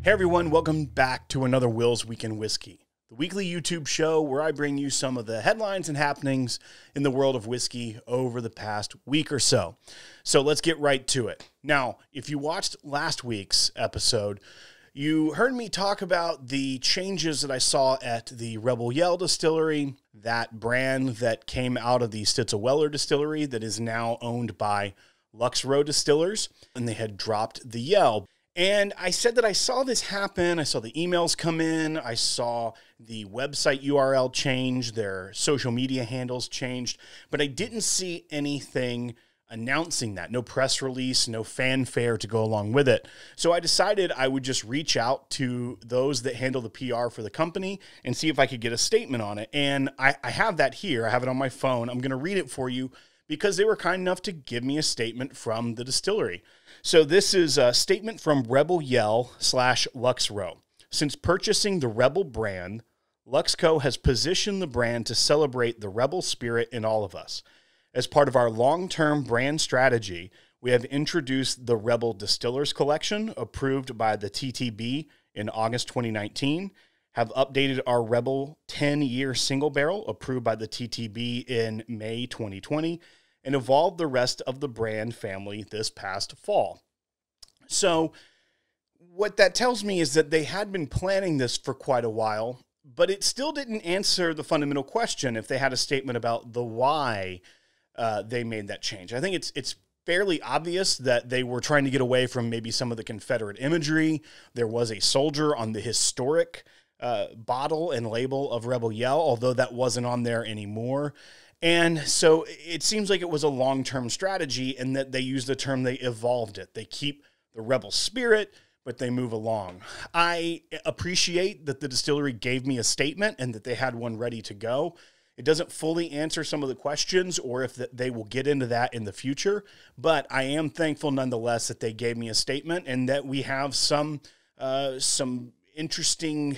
Hey everyone, welcome back to another Will's Weekend Whiskey, the weekly YouTube show where I bring you some of the headlines and happenings in the world of whiskey over the past week or so. So let's get right to it. Now, if you watched last week's episode, you heard me talk about the changes that I saw at the Rebel Yell distillery, that brand that came out of the Stitzel-Weller distillery that is now owned by LuxRow distillers, and they had dropped the Yell. And I said that I saw this happen. I saw the emails come in. I saw the website URL change. Their social media handles changed. But I didn't see anything announcing that. No press release, no fanfare to go along with it. So I decided I would just reach out to those that handle the PR for the company and see if I could get a statement on it. And I have that here. I have it on my phone. I'm going to read it for you, because they were kind enough to give me a statement from the distillery. So this is a statement from Rebel Yell / LuxRow. Since purchasing the Rebel brand, LuxCo has positioned the brand to celebrate the Rebel spirit in all of us. As part of our long-term brand strategy, we have introduced the Rebel Distillers Collection, approved by the TTB in August 2019, have updated our Rebel 10-year single barrel, approved by the TTB in May 2020, and evolved the rest of the brand family this past fall. So what that tells me is that they had been planning this for quite a while, but it still didn't answer the fundamental question if they had a statement about the why they made that change. I think it's fairly obvious that they were trying to get away from maybe some of the Confederate imagery. There was a soldier on the historic bottle and label of Rebel Yell, although that wasn't on there anymore. And so it seems like it was a long-term strategy, and that they use the term, they evolved it. They keep the Rebel spirit, but they move along. I appreciate that the distillery gave me a statement and that they had one ready to go. It doesn't fully answer some of the questions, or if they will get into that in the future, but I am thankful nonetheless that they gave me a statement and that we have some interesting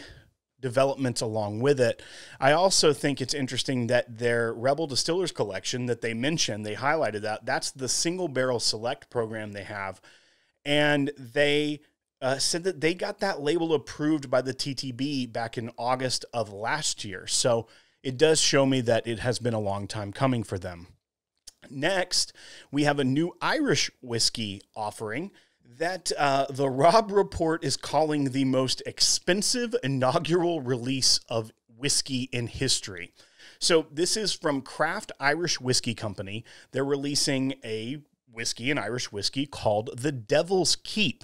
developments along with it. I also think it's interesting that their Rebel Distillers Collection that they mentioned, they highlighted that's the single barrel select program they have. And they said that they got that label approved by the TTB back in August of last year. So it does show me that it has been a long time coming for them. Next, we have a new Irish whiskey offering that the Robb Report is calling the most expensive inaugural release of whiskey in history. So this is from Craft Irish Whiskey Company. They're releasing an Irish whiskey called the Devil's Keep.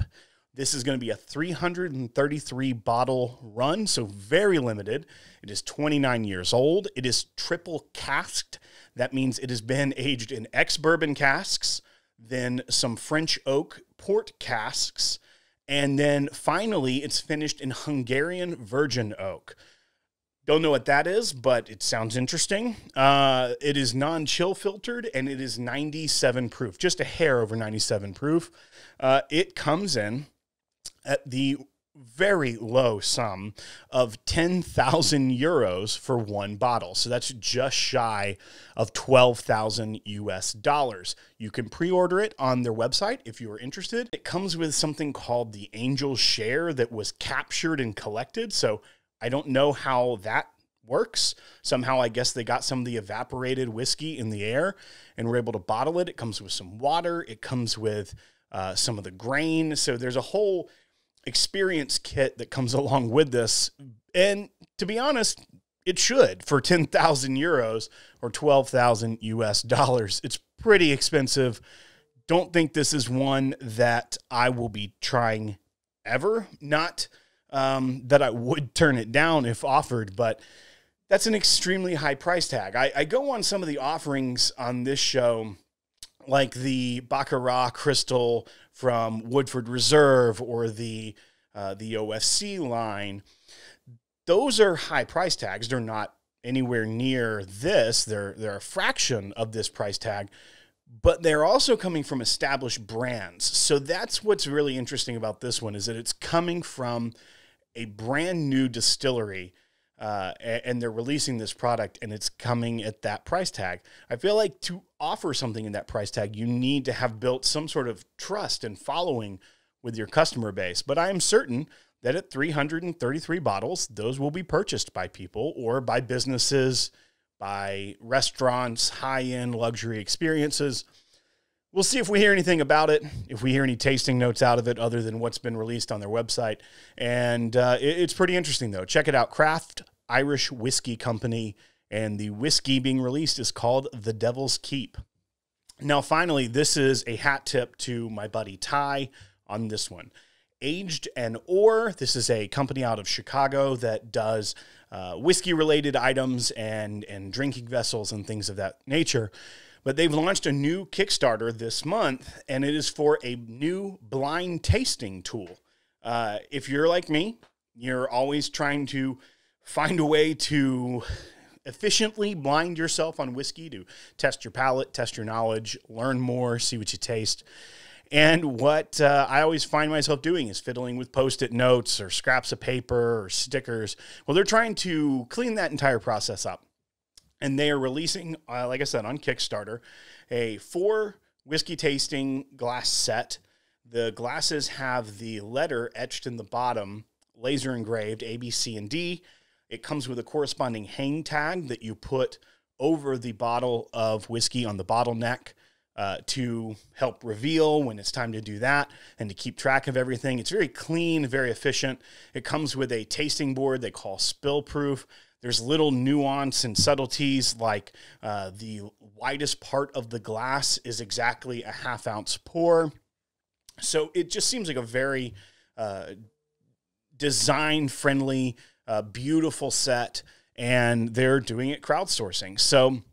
This is going to be a 333 bottle run, so very limited. It is 29 years old. It is triple casked. That means it has been aged in ex-bourbon casks, then some French oak port casks, and then finally it's finished in Hungarian virgin oak. Don't know what that is, but it sounds interesting. It is non-chill filtered, and it is 97 proof, just a hair over 97 proof. It comes in at the very low sum of 10,000 euros for one bottle. So that's just shy of 12,000 US dollars. You can pre-order it on their website if you are interested. It comes with something called the Angel Share that was captured and collected. So I don't know how that works. Somehow I guess they got some of the evaporated whiskey in the air and were able to bottle it. It comes with some water. It comes with some of the grain. So there's a whole experience kit that comes along with this. And to be honest, it should, for 10,000 euros or 12,000 US dollars. It's pretty expensive. Don't think this is one that I will be trying ever. Not that I would turn it down if offered, but that's an extremely high price tag. I go on some of the offerings on this show, like the Baccarat Crystal from Woodford Reserve or the OFC line. Those are high price tags. They're not anywhere near this. They're a fraction of this price tag, but they're also coming from established brands. So that's what's really interesting about this one, is that it's coming from a brand new distillery, and they're releasing this product, and it's coming at that price tag. I feel like to offer something in that price tag, you need to have built some sort of trust and following with your customer base. But I am certain that at 333 bottles, those will be purchased by people or by businesses, by restaurants, high-end luxury experiences. We'll see if we hear anything about it, if we hear any tasting notes out of it other than what's been released on their website. And it's pretty interesting, though. Check it out, Craft Irish Whiskey Company, and the whiskey being released is called The Devil's Keep. Now, finally, this is a hat tip to my buddy Ty on this one. Aged and Ore. This is a company out of Chicago that does whiskey-related items and drinking vessels and things of that nature. But they've launched a new Kickstarter this month, and it is for a new blind tasting tool. If you're like me, you're always trying to find a way to efficiently blind yourself on whiskey, to test your palate, test your knowledge, learn more, see what you taste. And what I always find myself doing is fiddling with Post-it notes or scraps of paper or stickers. Well, they're trying to clean that entire process up. And they are releasing, like I said, on Kickstarter, a 4 whiskey tasting glass set. The glasses have the letter etched in the bottom, laser engraved, A, B, C, and D. It comes with a corresponding hang tag that you put over the bottle of whiskey on the bottleneck to help reveal when it's time to do that and to keep track of everything. It's very clean, very efficient. It comes with a tasting board they call spill proof. There's little nuance and subtleties like the widest part of the glass is exactly a ½ ounce pour. So it just seems like a very design-friendly, beautiful set, and they're doing it crowdsourcing. So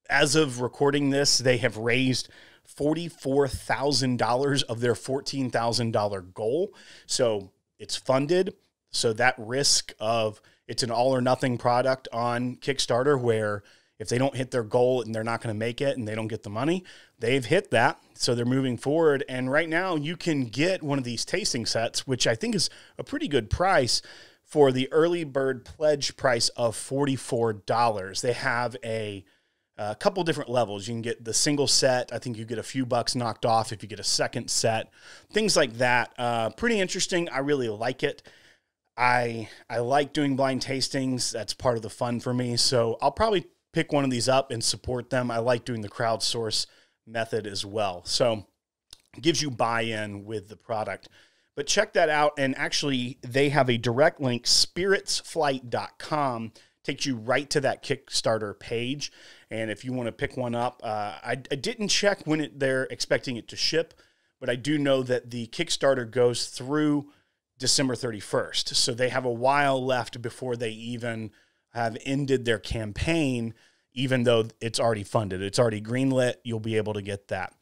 as of recording this, they have raised $44,000 of their $14,000 goal. So it's funded. So that risk of it's an all or nothing product on Kickstarter where if they don't hit their goal and they're not going to make it and they don't get the money, they've hit that. So they're moving forward. And right now you can get one of these tasting sets, which I think is a pretty good price for the early bird pledge price of $44. They have a couple different levels. You can get the single set. I think you get a few bucks knocked off if you get a second set, things like that. Pretty interesting. I really like it. I like doing blind tastings. That's part of the fun for me. So I'll probably pick one of these up and support them. I like doing the crowdsource method as well. So it gives you buy-in with the product. But check that out. And actually, they have a direct link, spiritsflight.com, takes you right to that Kickstarter page. And if you want to pick one up, I didn't check when they're expecting it to ship, but I do know that the Kickstarter goes through December 31st. So they have a while left before they even have ended their campaign, even though it's already funded. It's already greenlit. You'll be able to get that.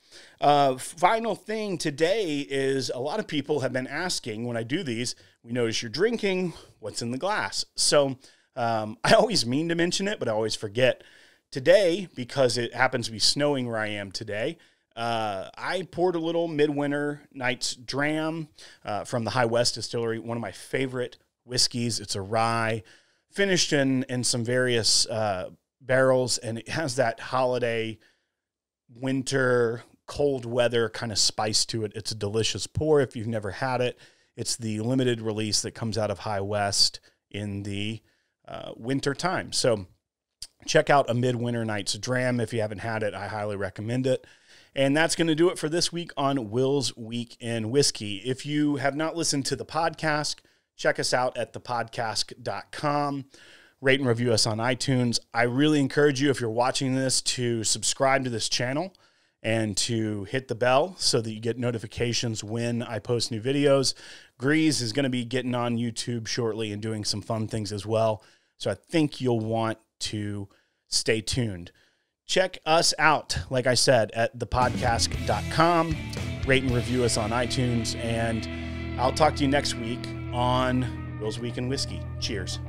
Final thing today is a lot of people have been asking when I do these, we notice you're drinking, what's in the glass? So I always mean to mention it, but I always forget. Today, because it happens to be snowing where I am today, I poured a little Midwinter Night's Dram from the High West Distillery, one of my favorite whiskeys. It's a rye, finished in some various barrels, and it has that holiday, winter, cold weather kind of spice to it. It's a delicious pour if you've never had it. It's the limited release that comes out of High West in the winter time. So check out a Midwinter Night's Dram if you haven't had it. I highly recommend it. And that's going to do it for this week on Will's Week in Whiskey. If you have not listened to the podcast, check us out at thepodcast.com. Rate and review us on iTunes. I really encourage you, if you're watching this, to subscribe to this channel and to hit the bell so that you get notifications when I post new videos. Grease is going to be getting on YouTube shortly and doing some fun things as well. So I think you'll want to stay tuned. Check us out, like I said, at thepodcast.com. Rate and review us on iTunes. And I'll talk to you next week on Will's Week in Whiskey. Cheers.